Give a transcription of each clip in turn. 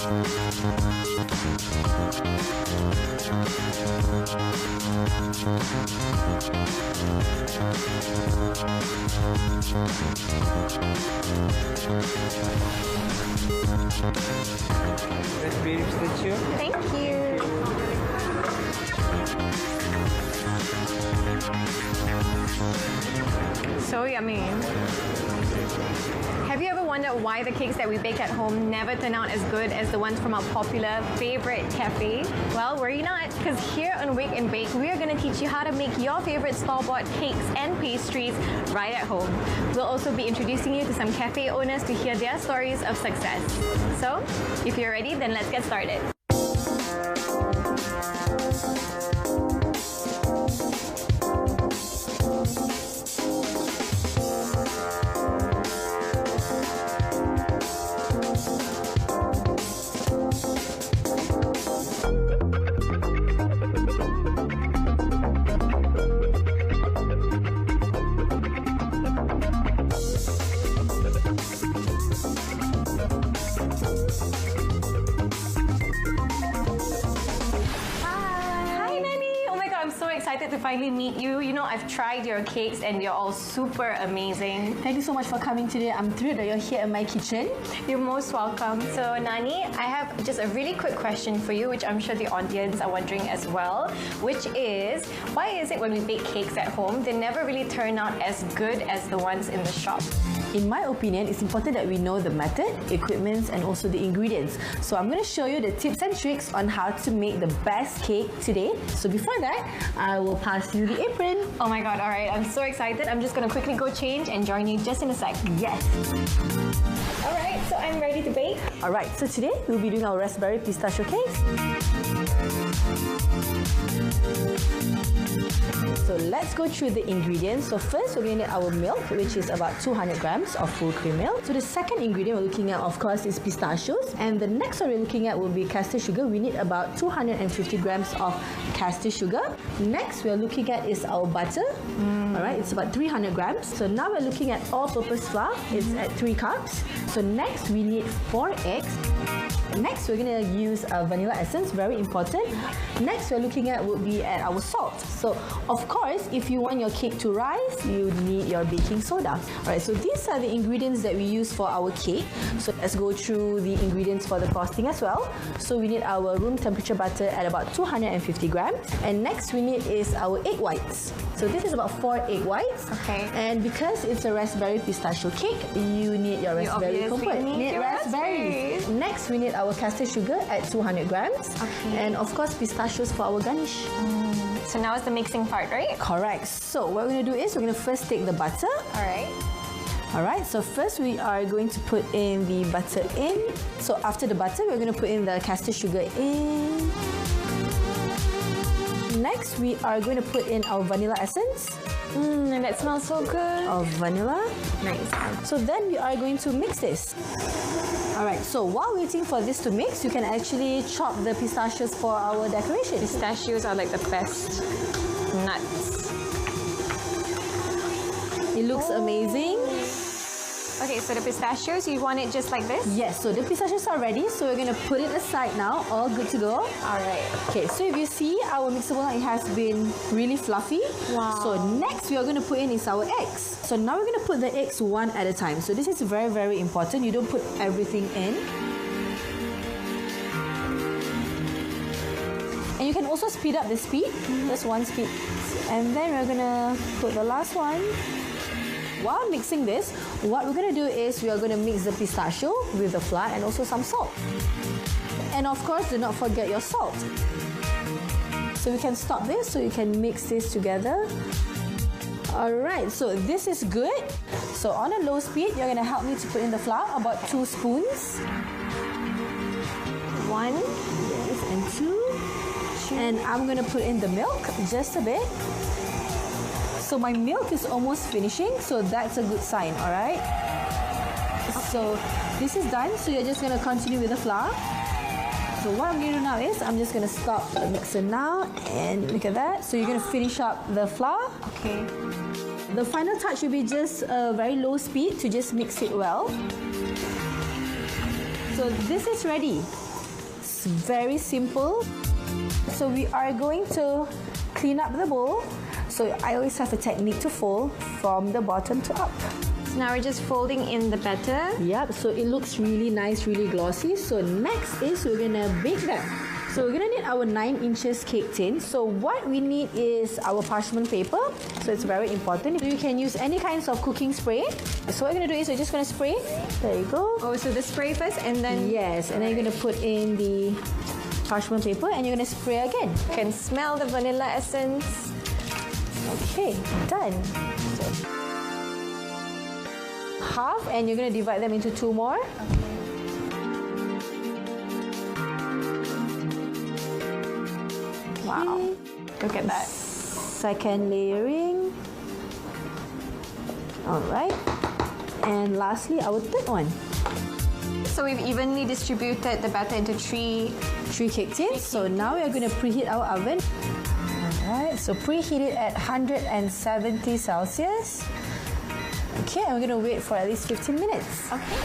Let's reach you. Thank you. So yummy. Have you ever wondered why the cakes that we bake at home never turn out as good as the ones from our popular favorite cafe? Well, worry not, because here on Wake and Bake, we are going to teach you how to make your favorite store-bought cakes and pastries right at home. We'll also be introducing you to some cafe owners to hear their stories of success. So, if you're ready, then let's get started. Excited to finally meet you. You know, I've tried your cakes and you're all super amazing. Thank you so much for coming today. I'm thrilled that you're here in my kitchen. You're most welcome. So Nani, I have just a really quick question for you, which I'm sure the audience are wondering as well, which is, why is it when we bake cakes at home, they never really turn out as good as the ones in the shop? In my opinion, it's important that we know the method, equipments, and also the ingredients. So I'm going to show you the tips and tricks on how to make the best cake today. So before that, I will pass you the apron. Oh my god, alright, I'm so excited. I'm just going to quickly go change and join you just in a sec. Yes. Alright, so I'm ready to bake. Alright, so today we'll be doing our raspberry pistachio cakes. So let's go through the ingredients. So first we're going to need our milk, which is about 200 grams of full cream milk. So the second ingredient we're looking at, of course, is pistachios. And the next one we're looking at will be castor sugar. We need about 250 grams of castor sugar. Next we're looking at is our butter. Alright, it's about 300 grams. So now we're looking at all-purpose flour. It's at 3 cups. So next we need 4 eggs. Next, we're going to use vanilla essence, very important. Next, we're looking at would be at our salt. So, of course, if you want your cake to rise, you need your baking soda. Alright, so these are the ingredients that we use for our cake. So let's go through the ingredients for the frosting as well. So we need our room temperature butter at about 250 grams. And next we need is our egg whites. So this is about 4 egg whites. Okay. And because it's a raspberry pistachio cake, you need your raspberry compote. Need raspberries. Next, we need our castor sugar at 200 grams. Okay. And of course, pistachios for our garnish. So now is the mixing part, right? Correct. So what we're going to do is we're going to first take the butter. Alright. Alright, so first we are going to put in the butter in. So after the butter, we're going to put in the castor sugar in. Next, we are going to put in our vanilla essence. And that smells so good. Of vanilla. Nice. So then we are going to mix this. Alright, so while waiting for this to mix, you can actually chop the pistachios for our decoration. Pistachios are like the best nuts. It looks amazing. Okay, so the pistachios, you want it just like this? Yes, so the pistachios are ready, so we're going to put it aside now, all good to go. Alright. Okay, so if you see our mixable, it has been really fluffy. Wow. So next we are going to put in is our eggs. So now we're going to put the eggs one at a time. So this is very, very important. You don't put everything in. And you can also speed up the speed. Just one speed. And then we're going to put the last one. While mixing this, what we're going to do is we are going to mix the pistachio with the flour and also some salt. And of course, do not forget your salt. So we can stop this so you can mix this together. Alright, so this is good. So on a low speed, you're going to help me to put in the flour, about 2 spoons. 1, yes, and 2. And I'm going to put in the milk, just a bit. So my milk is almost finishing, so that's a good sign, alright? So this is done, so you're just going to continue with the flour. So what I'm going to do now is, I'm just going to stop the mixer now, and look at that. So you're going to finish up the flour. Okay. The final touch will be just a very low speed to just mix it well. So this is ready. It's very simple. So we are going to clean up the bowl. So I always have a technique to fold from the bottom to up. So now we're just folding in the batter. Yep, so it looks really nice, really glossy. So next is we're gonna bake them. So we're gonna need our 9 inches cake tin. So what we need is our parchment paper. So it's very important. You can use any kinds of cooking spray. So what we're gonna do is we're just gonna spray. There you go. Oh, so the spray first and then... Yes, and then you're gonna put in the parchment paper and you're gonna spray again. You can smell the vanilla essence. Okay, done. So, half, and you're gonna divide them into 2 more. Wow, look at that. Second layering. All right. And lastly, our third one. So we've evenly distributed the batter into three cake tins. So now we are going to preheat our oven. All right, so preheat it at 170 Celsius. Okay, and we're going to wait for at least 15 minutes. Okay.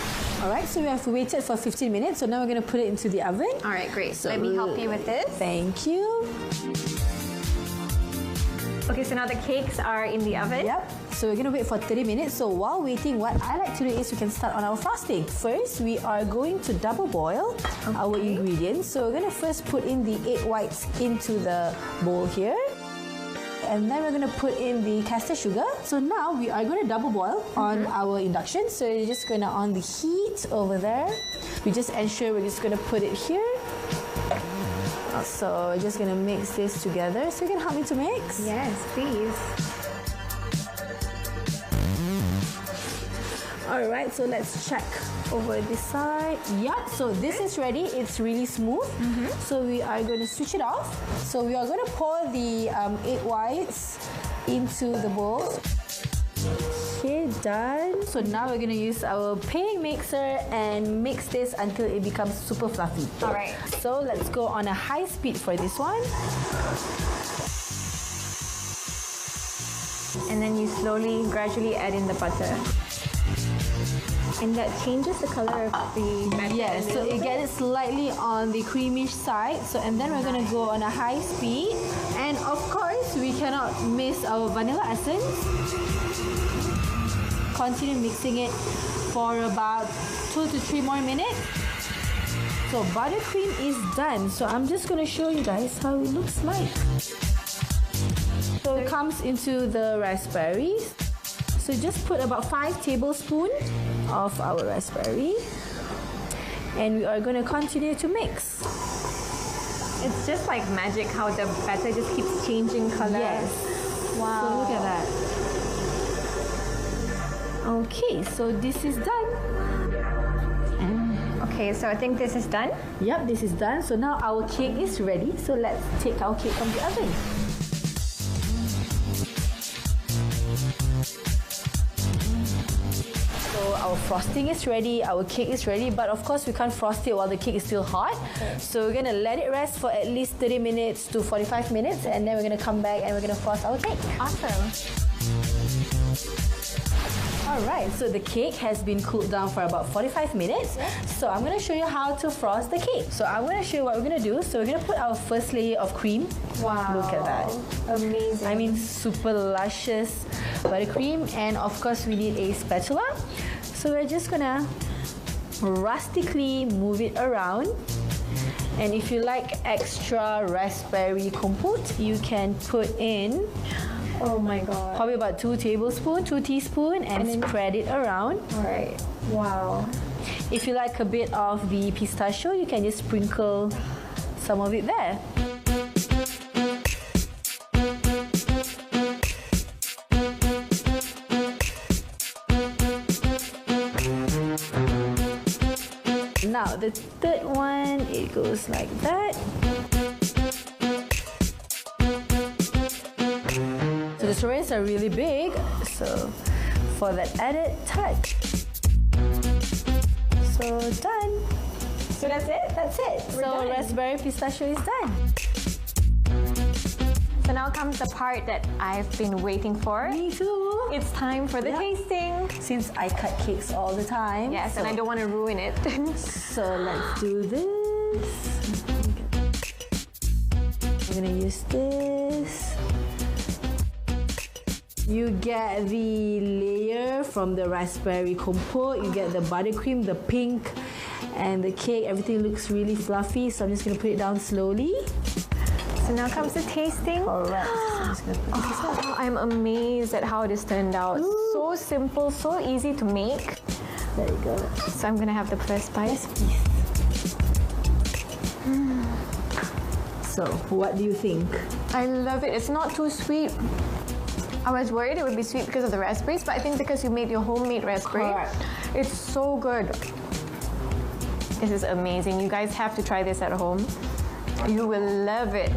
All right, so we have waited for 15 minutes. So now we're going to put it into the oven. All right, great. So let me help you with this. Thank you. Okay, so now the cakes are in the oven. Yep. So we're going to wait for 30 minutes. So while waiting, what I like to do is we can start on our frosting. First, we are going to double boil our ingredients. So we're going to first put in the egg whites into the bowl here. And then we're going to put in the caster sugar. So now we are going to double boil on our induction. So you're just going to on the heat over there. We just ensure we're just going to put it here. So we're just going to mix this together. So you can help me to mix? Yes, please. All right, so let's check over this side. Yeah, so this is ready. It's really smooth. So we are going to switch it off. So we are going to pour the egg whites into the bowl. Okay, done. So now we're going to use our pay mixer and mix this until it becomes super fluffy. All right. So let's go on a high speed for this one. And then you slowly, gradually add in the butter. And that changes the color of the batter. Yes, so it gets slightly on the creamish side. So and then we're gonna go on a high speed. And of course, we cannot miss our vanilla essence. Continue mixing it for about 2 to 3 more minutes. So buttercream is done. So I'm just gonna show you guys how it looks like. So it comes into the raspberries. So just put about 5 tablespoons of our raspberry. And we are going to continue to mix. It's just like magic how the batter just keeps changing color. Yes. Wow. So look at that. Okay, so this is done. Okay, so I think this is done. Yep, this is done. So now our cake is ready. So let's take our cake from the oven. So our frosting is ready, our cake is ready, but of course we can't frost it while the cake is still hot. Okay. So we're gonna let it rest for at least 30 minutes to 45 minutes, and then we're gonna come back and we're gonna frost our cake. Awesome. Alright, so the cake has been cooled down for about 45 minutes. So I'm going to show you how to frost the cake. So I'm going to show you what we're going to do. So we're going to put our first layer of cream. Wow. Look at that. Amazing. I mean, super luscious buttercream. And of course, we need a spatula. So we're just going to rustically move it around. And if you like extra raspberry compote, you can put in... Oh my god. Probably about 2 tablespoons, 2 teaspoons, and spread it around. Alright. Wow. If you like a bit of the pistachio, you can just sprinkle some of it there. Now the third one, it goes like that. So the strawberries are really big, so for that added touch. So done. So that's it? That's it. We're so done. raspberry pistachio is done. So now comes the part that I've been waiting for. Me too. It's time for the tasting. Since I cut cakes all the time. Yes, and I don't want to ruin it. So let's do this. I'm gonna use this. You get the layer from the raspberry compote, you get the buttercream, the pink, and the cake. Everything looks really fluffy, so I'm just gonna put it down slowly. So now comes the tasting. Alright, so I'm just gonna put this out. I'm amazed at how this turned out. Ooh. So simple, so easy to make. There you go. So I'm gonna have the first bite. So, what do you think? I love it. It's not too sweet. I was worried it would be sweet because of the raspberries, but I think because you made your homemade raspberry, Correct. it's so good. This is amazing. You guys have to try this at home. You will love it.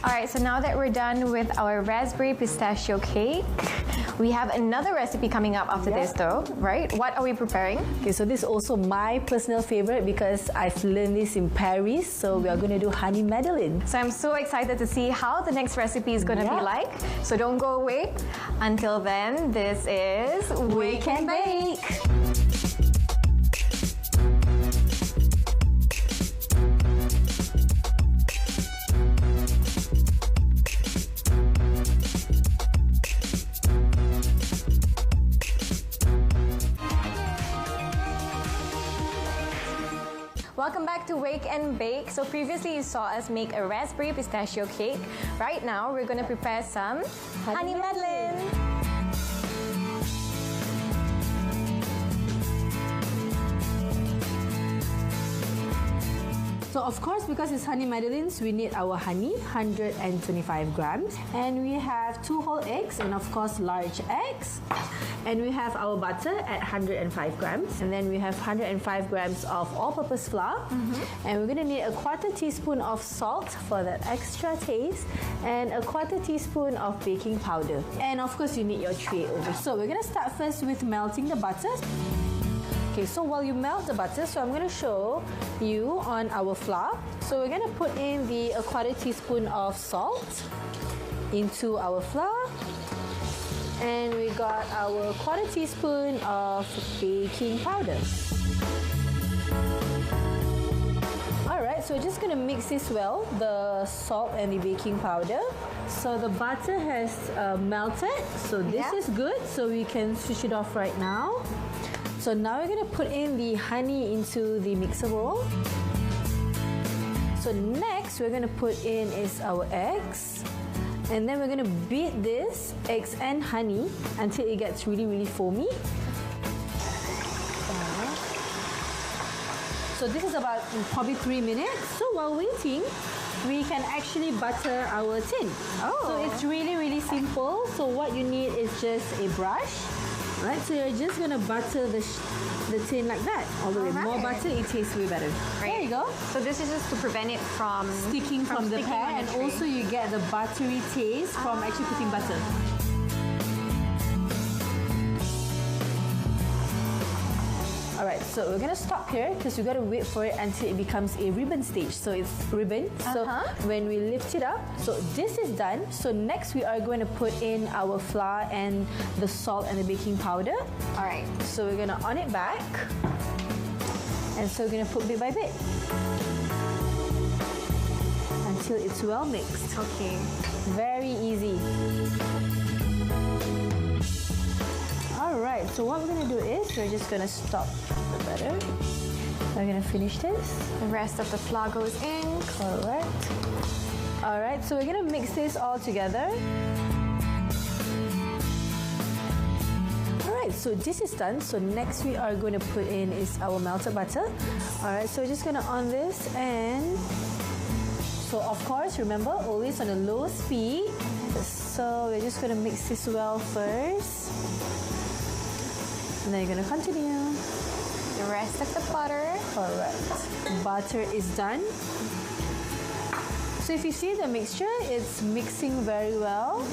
All right, so now that we're done with our raspberry pistachio cake, we have another recipe coming up after this though, right? What are we preparing? Okay, so this is also my personal favorite because I've learned this in Paris. So we are going to do honey madeleine. So I'm so excited to see how the next recipe is going to be like. So don't go away. Until then, this is Wake and Bake. Welcome back to Wake and Bake. So previously you saw us make a raspberry pistachio cake. Right now we're going to prepare some honey madeleine. So of course, because it's honey madeleines, we need our honey, 125 grams. And we have 2 whole eggs and of course large eggs. And we have our butter at 105 grams. And then we have 105 grams of all-purpose flour. And we're gonna need a 1/4 teaspoon of salt for that extra taste. And a 1/4 teaspoon of baking powder. And of course, you need your tray over. So we're gonna start first with melting the butter. Okay, so while you melt the butter, so I'm going to show you on our flour. So we're going to put in the 1/4 teaspoon of salt into our flour. And we got our 1/4 teaspoon of baking powder. Alright, so we're just going to mix this well, the salt and the baking powder. So the butter has melted, so this is good. So we can switch it off right now. So now we're going to put in the honey into the mixer bowl. So next we're going to put in is our eggs. And then we're going to beat this eggs and honey until it gets really, really foamy. So this is about probably 3 minutes. So while waiting, we can actually butter our tin. So it's really, really simple. So what you need is just a brush. Right, so you're just gonna butter the tin like that all the way. More butter, it tastes way better. There you go. So this is just to prevent it from Sticking from the sticking pan, on and the tray. also you get the buttery taste from actually putting butter. Alright, so we're gonna stop here because we gotta wait for it until it becomes a ribbon stage. So it's ribbon. So when we lift it up, so this is done. So next we are going to put in our flour and the salt and the baking powder. Alright. So we're gonna on it back. And so we're gonna put bit by bit until it's well mixed. Okay. Very easy. Alright, so what we're going to do is we're just going to stop the butter. We're going to finish this. The rest of the flour goes in. Correct. Alright, so we're going to mix this all together. Alright, so this is done. So next we are going to put in is our melted butter. Alright, so we're just going to on this and... So of course, remember, always on a low speed. So we're just going to mix this well first. And then you're going to continue. The rest of the butter. Correct. Butter is done. So if you see the mixture, it's mixing very well.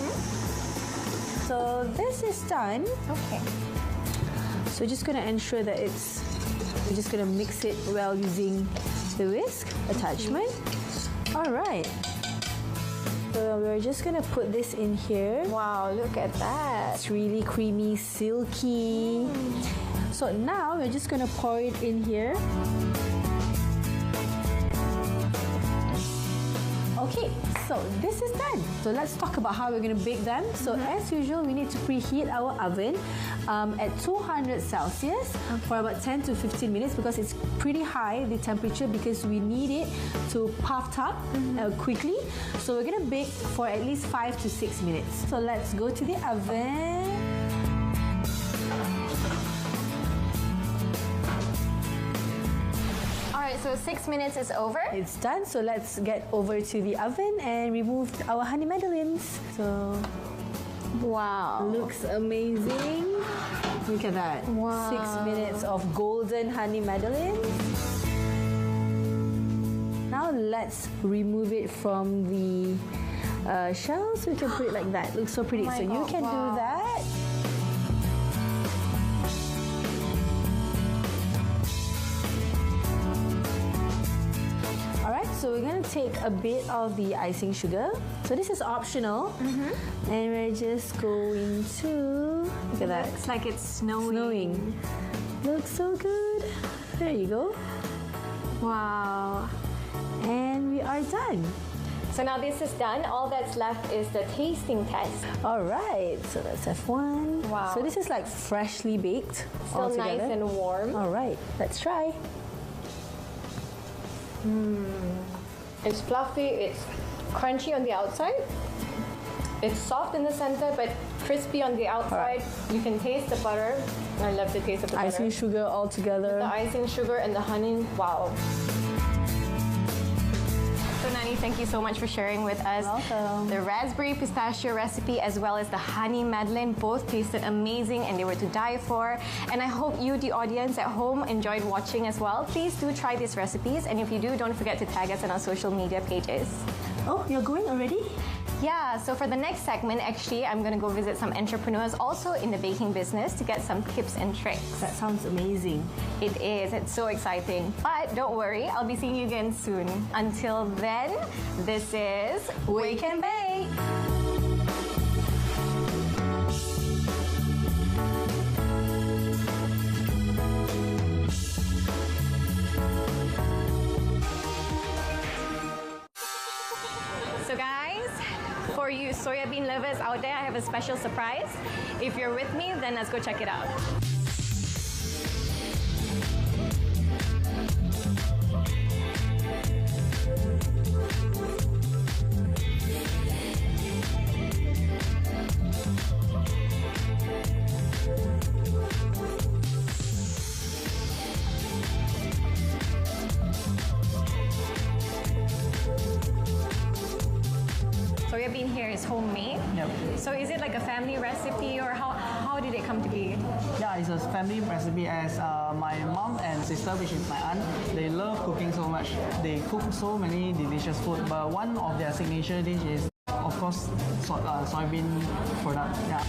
So this is done. Okay. So just going to ensure that we're just going to mix it well using the whisk attachment. All right. So we're just going to put this in here. Wow, look at that. It's really creamy, silky. So now we're just going to pour it in here. Okay, so this is done. So let's talk about how we're going to bake them. So as usual, we need to preheat our oven at 200 Celsius for about 10 to 15 minutes because it's pretty high, the temperature, because we need it to puff up quickly. So we're going to bake for at least 5 to 6 minutes. So let's go to the oven. So 6 minutes is over. It's done. So let's get over to the oven and remove our honey madeleines. So Wow. looks amazing. Look at that. Wow. 6 minutes of golden honey madeleines. Now let's remove it from the shell so we can put it like that. Looks so pretty. Oh my So you God, can do wow. that. So we're going to take a bit of the icing sugar. So this is optional. And we're just going to... Look at that. Looks like it's snowing. Snowing. Looks so good. There you go. Wow. And we are done. So now this is done. All that's left is the tasting test. All right. So let's have one. Wow. So this is like freshly baked. Still nice altogether. and warm. All right. Let's try. It's fluffy, it's crunchy on the outside. It's soft in the center, but crispy on the outside. You can taste the butter. I love the taste of the butter. Icing sugar all together. The icing sugar and the honey. Wow. So Nani, thank you so much for sharing with us Welcome. the raspberry pistachio recipe as well as the honey madeleine. Both tasted amazing and they were to die for. And I hope you, the audience at home, enjoyed watching as well. Please do try these recipes, and if you do, don't forget to tag us on our social media pages. Oh, you're going already? Yeah, so for the next segment, actually, I'm going to go visit some entrepreneurs also in the baking business to get some tips and tricks. That sounds amazing. It is. It's so exciting. But don't worry, I'll be seeing you again soon. Until then, this is Wake and Bake. So guys, for you soybean lovers out there, I have a special surprise. If you're with me, then let's go check it out. Soybean here is homemade. Yep. So is it like a family recipe, or how did it come to be? Yeah, it's a family recipe as my mom and sister, which is my aunt, they love cooking so much. They cook so many delicious food, but one of their signature dish is, of course, soybean product. Yeah.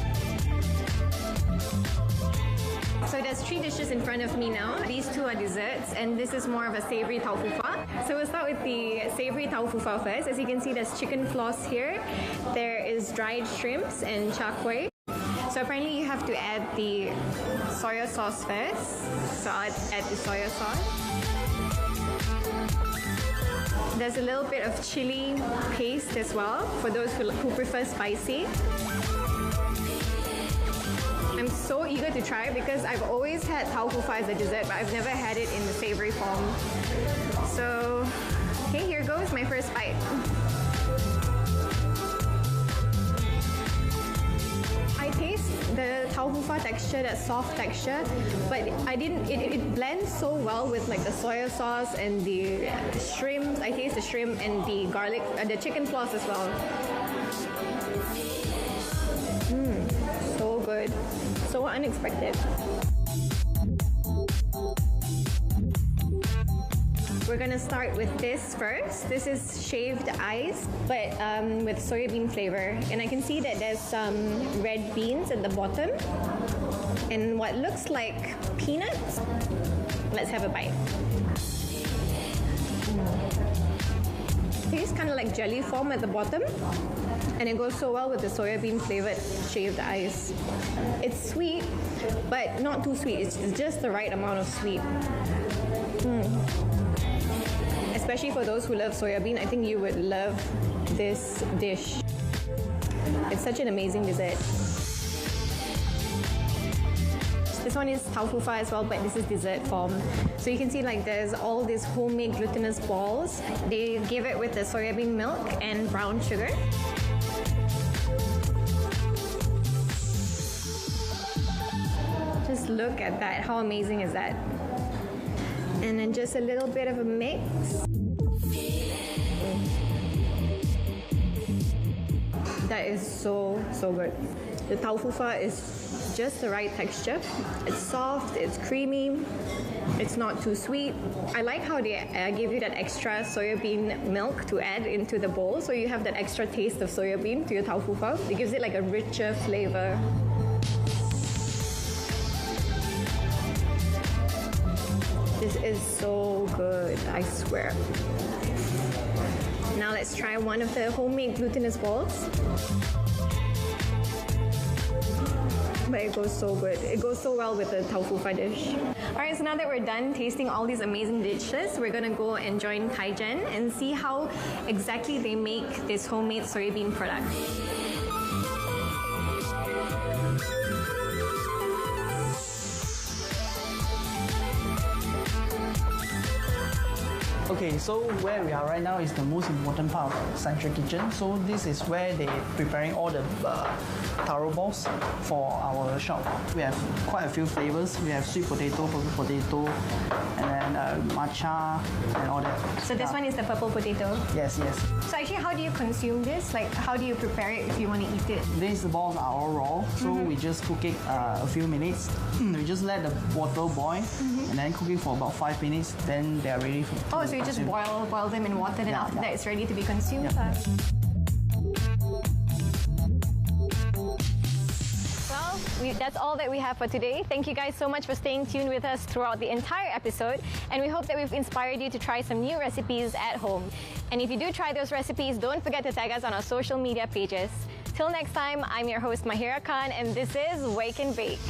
So there's 3 dishes in front of me now. These 2 are desserts, and this is more of a savory tau fufa. So we'll start with the savory tau fufa first. As you can see, there's chicken floss here. There is dried shrimps and char kway. So apparently you have to add the soya sauce first. So I'll add the soya sauce. There's a little bit of chili paste as well for those who prefer spicy. I'm so eager to try it because I've always had tau fufa as a dessert, but I've never had it in the savory form. So, okay, here goes my first bite. I taste the tau fufa texture, that soft texture, but it blends so well with like the soya sauce and the shrimp. I taste the shrimp and the garlic, the chicken floss as well. So good. So unexpected. We're gonna start with this first. This is shaved ice, but with soybean flavor. And I can see that there's some red beans at the bottom and what looks like peanuts. Let's have a bite. Tastes kind of like jelly form at the bottom, and it goes so well with the soybean flavored shaved ice. It's sweet, but not too sweet. It's just the right amount of sweet. especially for those who love soya bean, I think you would love this dish. It's such an amazing dessert. This one is tau fu fa as well, but this is dessert form. So you can see like there's all these homemade glutinous balls. They give it with the soybean milk and brown sugar. Just look at that. How amazing is that? And then just a little bit of a mix. That is so good. The tau fu fa is just the right texture. It's soft, it's creamy, it's not too sweet. I like how they give you that extra soybean milk to add into the bowl, so you have that extra taste of soybean to your tau fu fa. It gives it like a richer flavor. This is so good, I swear. Now let's try one of the homemade glutinous balls. But it goes so good. It goes so well with the tau fu fa dish. Alright, so now that we're done tasting all these amazing dishes, we're gonna go and join Kaijen and see how exactly they make this homemade soybean product. Okay, so where we are right now is the most important part of central kitchen. So this is where they're preparing all the taro balls for our shop. We have quite a few flavors. We have sweet potato, purple potato, and then matcha and all that. So this one is the purple potato. Yes, yes. So actually, how do you consume this? Like, how do you prepare it if you want to eat it? These balls are all raw, so we just cook it a few minutes. We just let the water boil and then cook it for about 5 minutes. Then they are ready for. Oh, so you just boil them in water, then after that it's ready to be consumed. Yeah. Well, that's all that we have for today. Thank you guys so much for staying tuned with us throughout the entire episode, and we hope that we've inspired you to try some new recipes at home. And if you do try those recipes, don't forget to tag us on our social media pages. Till next time, I'm your host Mahira Khan, and this is Wake and Bake.